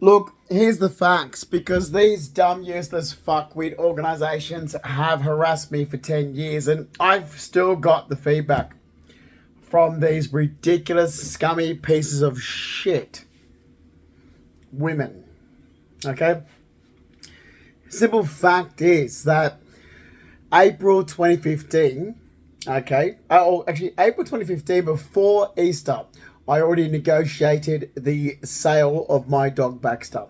Look, here's the facts, because these dumb, useless fuckwit organisations have harassed me for 10 years and I've still got the feedback from these ridiculous, scummy pieces of shit women. Okay? Simple fact is that April 2015, okay, actually April 2015, before Easter, I already negotiated the sale of my dog Baxter.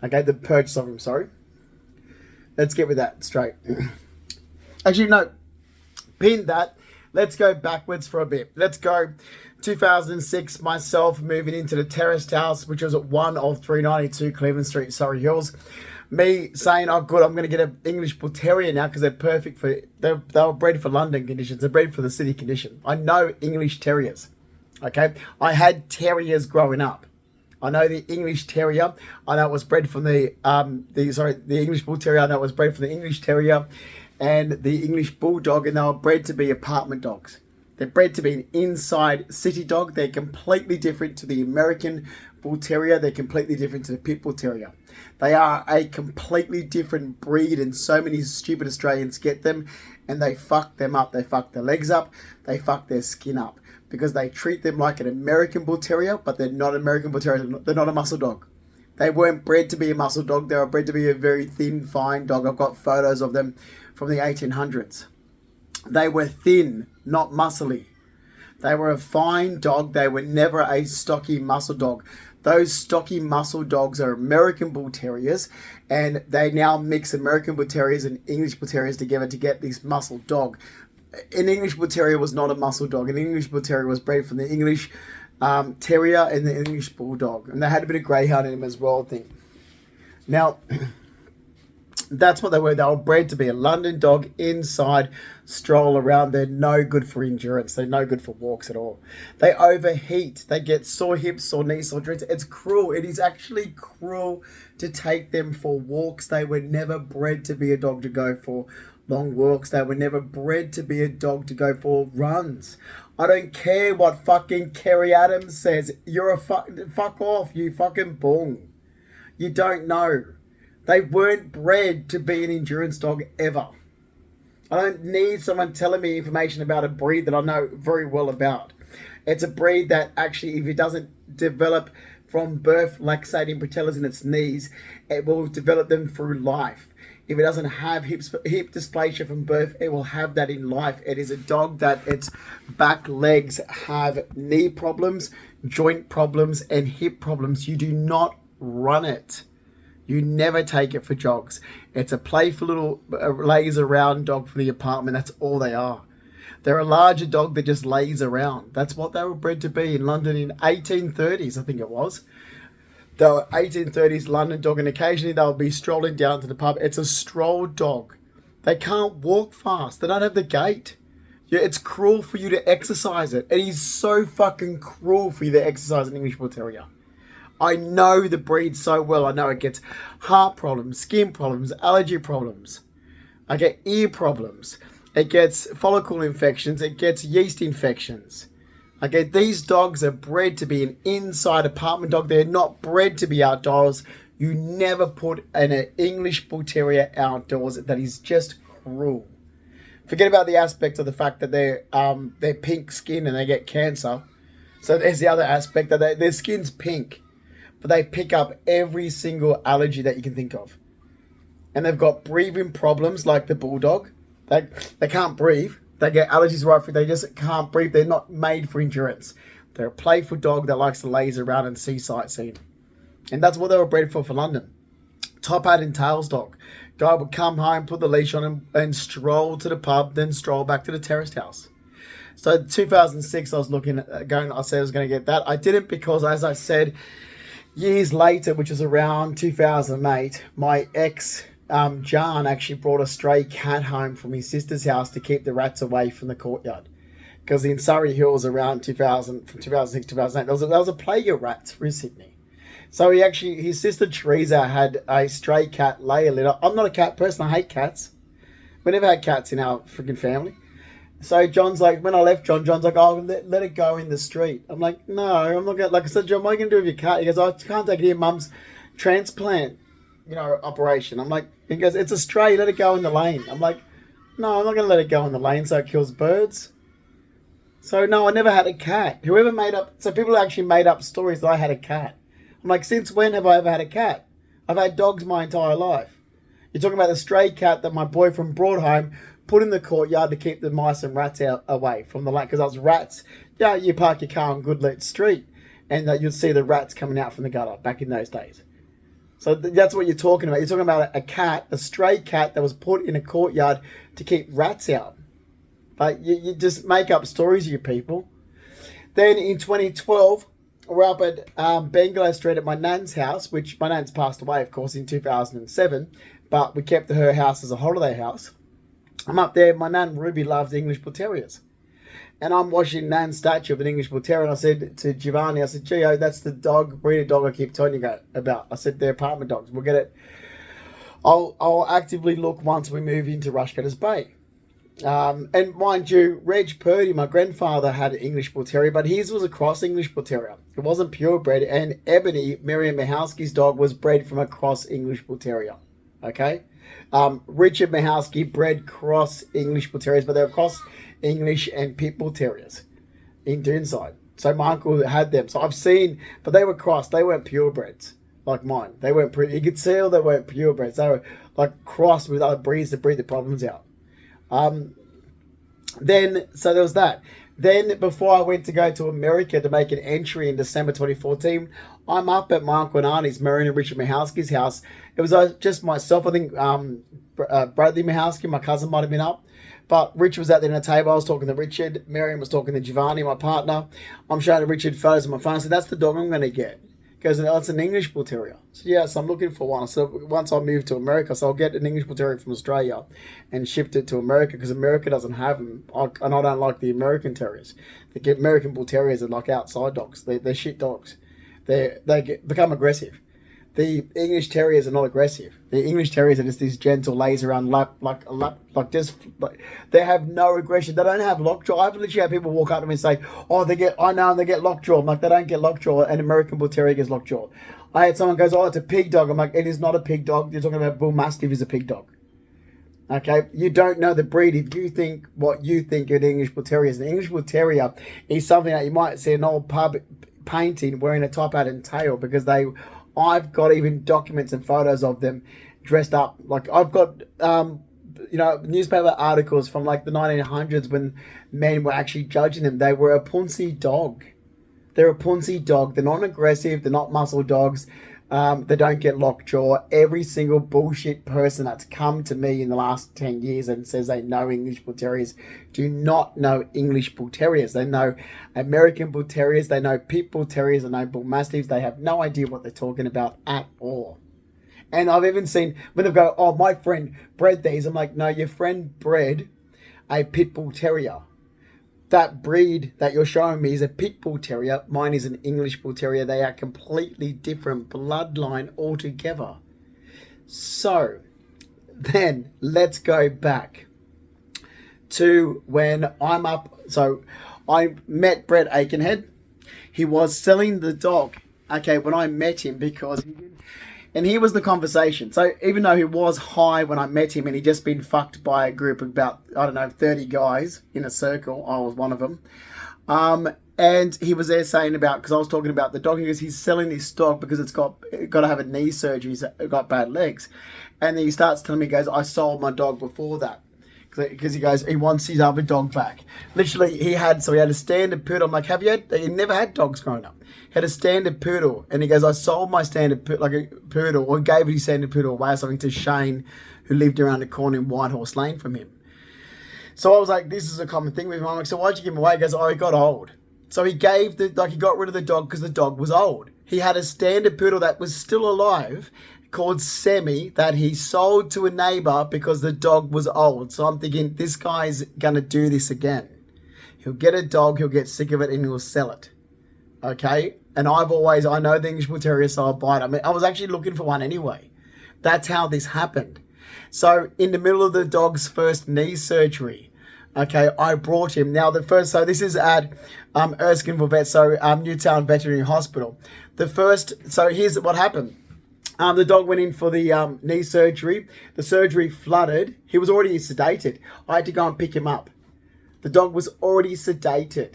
Okay, the purchase of him, sorry. Let's get with that straight. Actually, no, pin that. Let's go backwards for a bit. Let's go 2006, myself moving into the terraced house, which was at 1 of 392 Cleveland Street, Surrey Hills. Me saying, oh, good, I'm going to get an English Bull Terrier now because they're perfect for, they were bred for London conditions. They're bred for the city condition. I know English Terriers. Okay, I had terriers growing up. I know the English Terrier. I know it was bred from the English Bull Terrier. I know it was bred from the English Terrier and the English Bulldog, and they were bred to be apartment dogs. They're bred to be an inside city dog. They're completely different to the American Bull Terrier. They're completely different to the Pit Bull Terrier. They are a completely different breed, and so many stupid Australians get them and they fuck them up. They fuck their legs up. They fuck their skin up, because they treat them like an American Bull Terrier, but they're not American Bull Terrier. They're not a muscle dog. They weren't bred to be a muscle dog. They were bred to be a very thin, fine dog. I've got photos of them from the 1800s. They were thin, not muscly. They were a fine dog. They were never a stocky muscle dog. Those stocky muscle dogs are American Bull Terriers, and they now mix American Bull Terriers and English Bull Terriers together to get this muscle dog. An English Bull Terrier was not a muscle dog. An English Bull Terrier was bred from the English Terrier and the English Bulldog. And they had a bit of greyhound in them as well, I think. Now, that's what they were. They were bred to be a London dog, inside, stroll around. They're no good for endurance. They're no good for walks at all. They overheat. They get sore hips, sore knees, sore joints. It's cruel. It is actually cruel to take them for walks. They were never bred to be a dog to go for long walks. They were never bred to be a dog to go for runs. I don't care what fucking Kerry Adams says. You're a fuck off, you fucking bung. You don't know. They weren't bred to be an endurance dog ever. I don't need someone telling me information about a breed that I know very well about. It's a breed that actually, if it doesn't develop from birth laxating patellas in its knees, it will develop them through life. If it doesn't have hip dysplasia from birth, it will have that in life. It is a dog that its back legs have knee problems, joint problems, and hip problems. You do not run it. You never take it for jogs. It's a playful little lays around dog for the apartment. That's all they are. They're a larger dog that just lays around. That's what they were bred to be in London in 1830s, I think it was. They were 1830s London dog, and occasionally they'll be strolling down to the pub. It's a stroll dog. They can't walk fast. They don't have the gait. Yeah, it's cruel for you to exercise it. It is so fucking cruel for you to exercise an English Bull Terrier. I know the breed so well. I know it gets heart problems, skin problems, allergy problems. I get ear problems. It gets follicle infections. It gets yeast infections. Okay, these dogs are bred to be an inside apartment dog. They're not bred to be outdoors. You never put an English Bull Terrier outdoors. That is just cruel. Forget about the aspect of the fact that they're pink skin and they get cancer. So there's the other aspect that their skin's pink, but they pick up every single allergy that you can think of. And they've got breathing problems like the Bulldog. They can't breathe. They get allergies right through. They just can't breathe. They're not made for endurance. They're a playful dog that likes to laze around and see sightseeing. And that's what they were bred for London. Top hat and tails dog. Guy would come home, put the leash on him, and stroll to the pub, then stroll back to the terraced house. So 2006, I was looking at I said I was going to get that. I didn't, because, as I said, years later, which was around 2008, my ex John actually brought a stray cat home from his sister's house to keep the rats away from the courtyard. Because in Surrey Hills around 2000, from 2006 to 2008, there was a plague of rats through Sydney. So his sister Teresa had a stray cat lay a litter. I'm not a cat person. I hate cats. We never had cats in our freaking family. So John's like, when I left John's like, oh, let it go in the street. I'm like, no, I'm not going to, like I said, John, what are you going to do with your cat? He goes, I can't take it here, Mum's transplant, operation. I'm like, he goes, it's a stray, let it go in the lane. I'm like, no, I'm not going to let it go in the lane so it kills birds. So no, I never had a cat. So people actually made up stories that I had a cat. I'm like, since when have I ever had a cat? I've had dogs my entire life. You're talking about the stray cat that my boyfriend brought home, put in the courtyard to keep the mice and rats out away from the lane. Because those rats, you park your car on Goodlet Street and you'd see the rats coming out from the gutter back in those days. So that's what you're talking about. You're talking about a cat, a stray cat that was put in a courtyard to keep rats out. Like, you just make up stories, you people. Then in 2012, we're up at Bangalow Street at my nan's house, which my nan's passed away, of course, in 2007. But we kept her house as a holiday house. I'm up there. My nan Ruby loves English Bull Terriers. And I'm watching Nan's statue of an English Bull Terrier. And I said to Giovanni, I said, Gio, that's the breed of dog I keep telling you about. I said, they're apartment dogs. We'll get it. I'll actively look once we move into Rushcutters Bay. And mind you, Reg Purdy, my grandfather, had an English Bull Terrier, but his was a cross English Bull Terrier. It wasn't purebred. And Ebony, Miriam Mihowski's dog, was bred from a cross English Bull Terrier. Okay? Richard Mihowski bred cross English Bull Terriers, but they were cross English and Pit Bull Terriers in Doonside. So my uncle had them. So I've seen, but they were crossed. They weren't purebreds like mine. They weren't, you could tell they weren't purebreds. They were like crossed with other breeds to breed the problems out. So there was that. Then before I went to go to America to make an entry in December 2014, I'm up at my uncle and auntie's, Marion and Richard Mihowski's house. It was just myself. I think Bradley Mihowski, my cousin, might have been up. But Richard was at the dinner table. I was talking to Richard. Marion was talking to Giovanni, my partner. I'm showing Richard photos on my phone. I said, that's the dog I'm going to get. He goes, oh, it's an English Bull Terrier. So yes, I'm looking for one. So once I move to America, so I'll get an English Bull Terrier from Australia and shipped it to America because America doesn't have them. And I don't like the American Terriers. The American Bull Terriers are like outside dogs. They're shit dogs. They become aggressive. The English Terriers are not aggressive. The English Terriers are just these gentle, lazy around lap, they have no aggression. They don't have lockjaw. I've literally had people walk up to me and say, oh, they get lockjaw. I'm like, they don't get lockjaw. An American Bull Terrier gets lockjaw. I had someone goes, oh, it's a pig dog. I'm like, it is not a pig dog. You're talking about Bull Mastiff is a pig dog. Okay, you don't know the breed if you think what you think an English Bull Terrier is. An English Bull Terrier is something that you might see an old pub painting wearing a top hat and tail because I've got even documents and photos of them dressed up. Like I've got, newspaper articles from like the 1900s when men were actually judging them. They were a punsy dog. They're a punsy dog. They're not aggressive. They're not muscle dogs. They don't get lockjaw. Every single bullshit person that's come to me in the last 10 years and says they know English Bull Terriers do not know English Bull Terriers. They know American Bull Terriers. They know Pit Bull Terriers. They know Bull Mastiffs. They have no idea what they're talking about at all. And I've even seen when they go, oh, my friend bred these. I'm like, no, your friend bred a Pit Bull Terrier. That breed that you're showing me is a Pit Bull Terrier. Mine is an English Bull Terrier. They are completely different bloodline altogether. So then let's go back to when I'm up. So I met Brett Aikenhead. He was selling the dog. Okay, when I met him because and here was the conversation. So even though he was high when I met him and he'd just been fucked by a group of about, 30 guys in a circle, I was one of them. And he was there saying about, because I was talking about the dog, because he's selling this dog because it's got to have a knee surgery, it's got bad legs. And then he starts telling me, he goes, I sold my dog before that. Because he goes, he wants his other dog back. Literally, he had a standard poodle. I'm like, he never had dogs growing up. He had a standard poodle. And he goes, I sold my standard poodle, or gave his standard poodle away or something to Shane, who lived around the corner in Whitehorse Lane from him. So I was like, this is a common thing with him. I'm like, so why'd you give him away? He goes, oh, he got old. So he he got rid of the dog because the dog was old. He had a standard poodle that was still alive, called Semi, that he sold to a neighbor because the dog was old. So I'm thinking, this guy's gonna do this again. He'll get a dog, he'll get sick of it, and he'll sell it. Okay? And I know the English Bull Terrier, so I'll buy it. I mean, I was actually looking for one anyway. That's how this happened. So in the middle of the dog's first knee surgery, okay, I brought him. Now so this is at Erskine Vet, so Newtown Veterinary Hospital. So here's what happened. The dog went in for the knee surgery. The surgery flooded. He was already sedated. I had to go and pick him up. The dog was already sedated.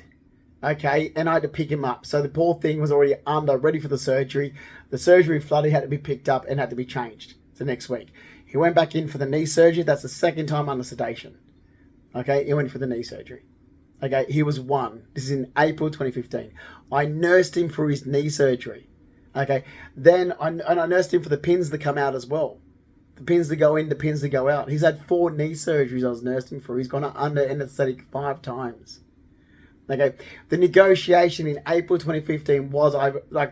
Okay, and I had to pick him up. So the poor thing was already ready for the surgery. The surgery flooded, had to be picked up and had to be changed to next week. He went back in for the knee surgery. That's the second time under sedation. Okay, he went for the knee surgery. Okay, he was 1. This is in April 2015. I nursed him for his knee surgery. Okay, then I nursed him for the pins that come out as well. The pins that go in, the pins that go out. He's had 4 knee surgeries I was nursed him for. He's gone under anesthetic 5 times. Okay, the negotiation in April 2015 was,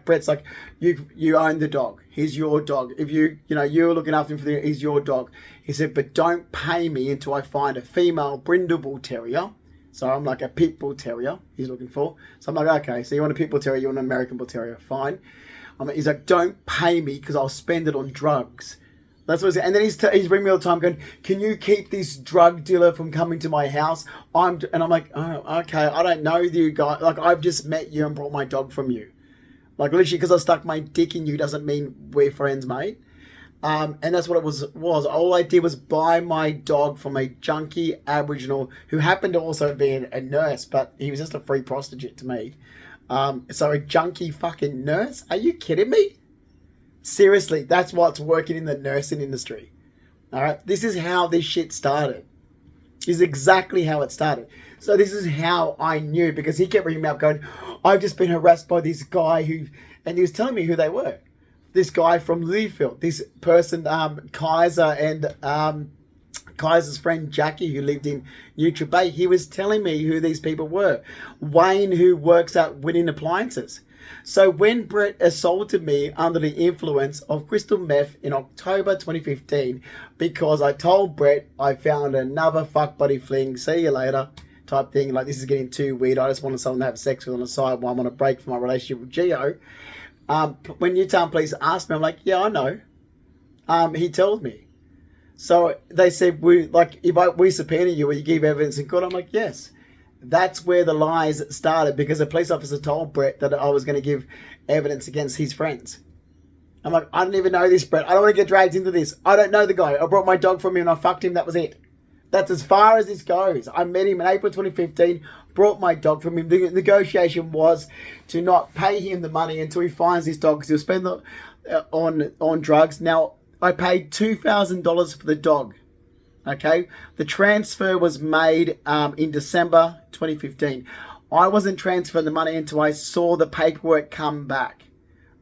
Brett's like, you own the dog. He's your dog. If you're looking after him he's your dog. He said, but don't pay me until I find a female brindle bull terrier. So I'm like a pit bull terrier he's looking for. So I'm like, okay, so you want a pit bull terrier, you want an American bull terrier, fine. He's like, don't pay me because I'll spend it on drugs. That's what he's saying. And then he's ringing me all the time going, can you keep this drug dealer from coming to my house? And I'm like, oh, okay, I don't know you guys. Like, I've just met you and brought my dog from you. Like, literally, because I stuck my dick in you doesn't mean we're friends, mate. And that's what it was. All I did was buy my dog from a junkie Aboriginal who happened to also be a nurse, but he was just a free prostitute to me. So a junkie fucking nurse? Are you kidding me? Seriously, that's what's working in the nursing industry. All right, this is how this shit started. This is exactly how it started. So this is how I knew, because he kept ringing me up going, I've just been harassed by this guy and he was telling me who they were. This guy from Leafield, this person, Kaiser and Kaiser's friend Jackie, who lived in Nutri Bay, he was telling me who these people were. Wayne, who works at Winning Appliances. So when Brett assaulted me under the influence of crystal meth in October 2015, because I told Brett I found another fuck buddy fling, see you later type thing, like this is getting too weird, I just wanted someone to have sex with on the side while I'm on a break from my relationship with Gio. When Newtown Police asked me, I'm like, yeah, I know. He told me. So they said, if we subpoena you, will you give evidence in court? I'm like, yes. That's where the lies started, because a police officer told Brett that I was going to give evidence against his friends. I'm like, I don't even know this, Brett. I don't want to get dragged into this. I don't know the guy. I brought my dog from him and I fucked him. That was it. That's as far as this goes. I met him in April 2015, brought my dog from him. The negotiation was to not pay him the money until he finds his dog, because he'll spend on drugs. Now, I paid $2,000 for the dog. Okay, the transfer was made in December 2015. I wasn't transferring the money until I saw the paperwork come back,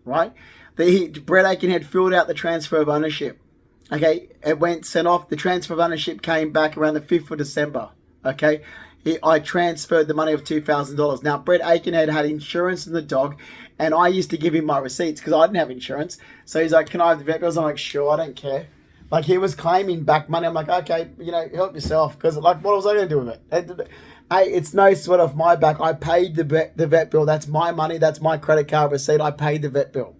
right? Brett Aikenhead filled out the transfer of ownership. Okay, it went sent off. The transfer of ownership came back around the 5th of December. Okay, I transferred the money of $2,000. Now, Brett Aikenhead had insurance in the dog, and I used to give him my receipts because I didn't have insurance. So he's like, can I have the vet bills? I'm like, sure, I don't care. Like, he was claiming back money. I'm like, okay, help yourself. Because, like, what was I going to do with it? Hey, it's no sweat off my back. I paid the vet bill. That's my money. That's my credit card receipt. I paid the vet bill.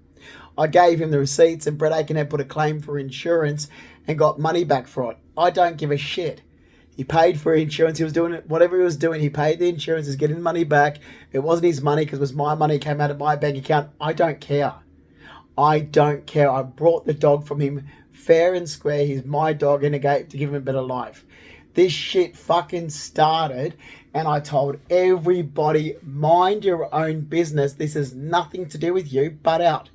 I gave him the receipts, and Brett Aikenhead put a claim for insurance and got money back for it. I don't give a shit. He paid for insurance. He was doing it. Whatever he was doing, he paid the insurance. He's getting money back. It wasn't his money because it was my money. It came out of my bank account. I don't care. I don't care. I brought the dog from him fair and square. He's my dog in a gate to give him a better life. This shit fucking started, and I told everybody, mind your own business. This has nothing to do with you, butt out.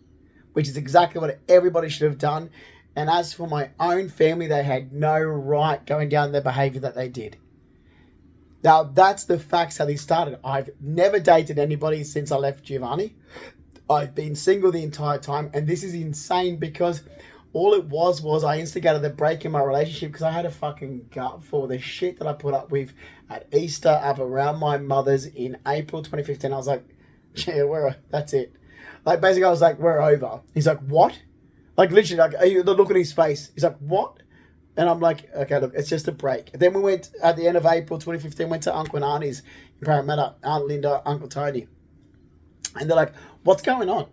Which is exactly what everybody should have done. And as for my own family, they had no right going down their behaviour that they did. Now, that's the facts how they started. I've never dated anybody since I left Giovanni. I've been single the entire time, and this is insane because all it was I instigated the break in my relationship because I had a fucking gut for the shit that I put up with at Easter up around my mother's in April 2015. I was like, yeah, that's it. Like, basically, I was like, we're over. He's like, what? Like, literally, like, the look at his face. He's like, what? And I'm like, okay, look, it's just a break. Then we went, at the end of April 2015, went to Uncle and Auntie's in Parramatta, Aunt Linda, Uncle Tony. And they're like, what's going on?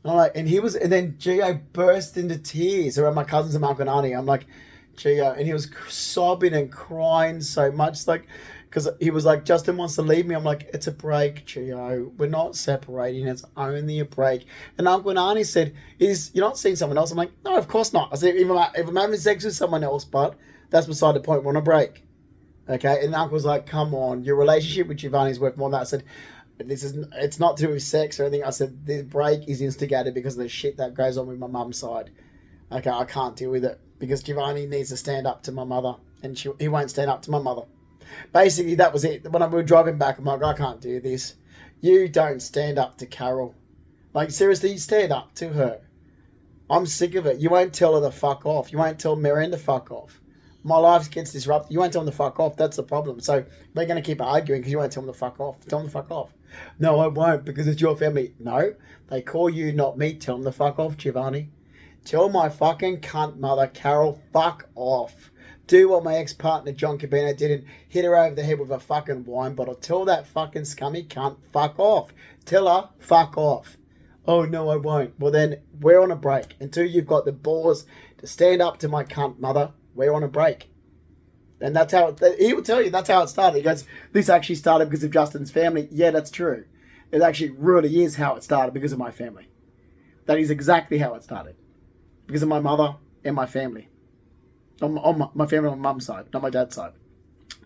And I'm like, and then Gio burst into tears around my cousins and my Uncle and Auntie. I'm like, Gio, and he was sobbing and crying so much, like, because he was like, Justin wants to leave me. I'm like, it's a break, Gio. We're not separating. It's only a break. And Uncle and Auntie said, you're not seeing someone else? I'm like, no, of course not. I said, if I'm having sex with someone else, but that's beside the point. We're on a break. Okay? And Uncle was like, come on. Your relationship with Giovanni is worth more than that. I said, it's not to do with sex or anything. I said, the break is instigated because of the shit that goes on with my mum's side. Okay, I can't deal with it because Giovanni needs to stand up to my mother, and he won't stand up to my mother. Basically, that was it. When we were driving back, I'm like, I can't do this. You don't stand up to Carol. Like, seriously, stand up to her. I'm sick of it. You won't tell her to fuck off. You won't tell Miranda to fuck off. My life gets disrupted. You won't tell them to fuck off. That's the problem. So we're going to keep arguing because you won't tell them to fuck off. Tell them to fuck off. No, I won't because it's your family. No, they call you, not me. Tell them to fuck off, Giovanni. Tell my fucking cunt mother, Carol, fuck off. Do what my ex-partner John Cabina did and hit her over the head with a fucking wine bottle. Tell that fucking scummy cunt, fuck off. Tell her, fuck off. Oh, no, I won't. Well, then, we're on a break. Until you've got the balls to stand up to my cunt mother, we're on a break. And that's how, he will tell you, that's how it started. He goes, this actually started because of Justin's family. Yeah, that's true. It actually really is how it started because of my family. That is exactly how it started. Because of my mother and my family. On my family on my mum's side, not my dad's side.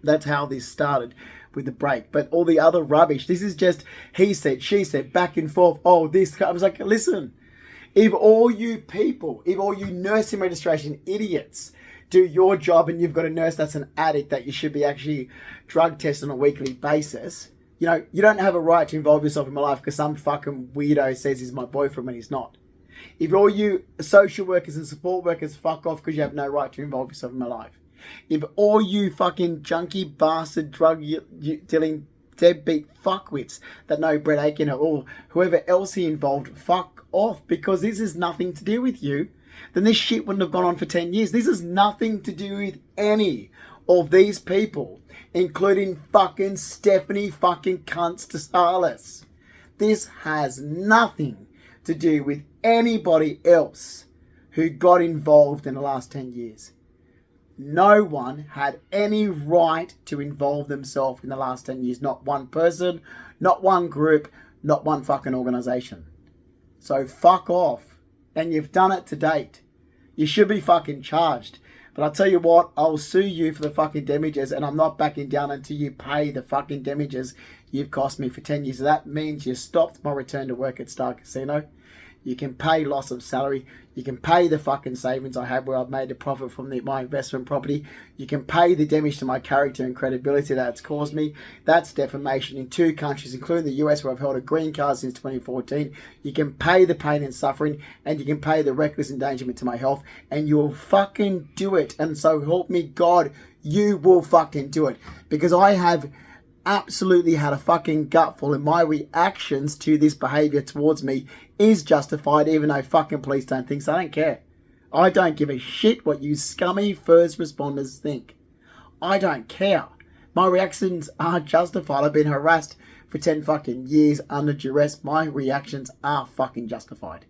That's how this started with the break. But all the other rubbish, this is just he said, she said, back and forth. Oh, this. I was like, listen, if all you nursing registration idiots do your job and you've got a nurse that's an addict that you should be actually drug tested on a weekly basis, you know, you don't have a right to involve yourself in my life because some fucking weirdo says he's my boyfriend when he's not. If all you social workers and support workers fuck off because you have no right to involve yourself in my life. If all you fucking junkie bastard drug dealing deadbeat fuckwits that know Brett Aiken or whoever else he involved fuck off because this is nothing to do with you, then this shit wouldn't have gone on for 10 years. This has nothing to do with any of these people, including fucking Stephanie fucking Constantinos. This has nothing to do with anybody else who got involved in the last 10 years. No one had any right to involve themselves in the last 10 years. Not one person, not one group, not one fucking organisation. So fuck off. And you've done it to date. You should be fucking charged. But I'll tell you what, I'll sue you for the fucking damages and I'm not backing down until you pay the fucking damages you've cost me for 10 years. So that means you stopped my return to work at Star Casino. You can pay loss of salary. You can pay the fucking savings I had where I've made a profit from my investment property. You can pay the damage to my character and credibility that it's caused me. That's defamation in 2 countries, including the US, where I've held a green card since 2014. You can pay the pain and suffering, and you can pay the reckless endangerment to my health, and you'll fucking do it. And so help me God, you will fucking do it. Because I have absolutely had a fucking gutful and my reactions to this behaviour towards me is justified even though fucking police don't think so. I don't care. I don't give a shit what you scummy first responders think. I don't care. My reactions are justified. I've been harassed for 10 fucking years under duress. My reactions are fucking justified.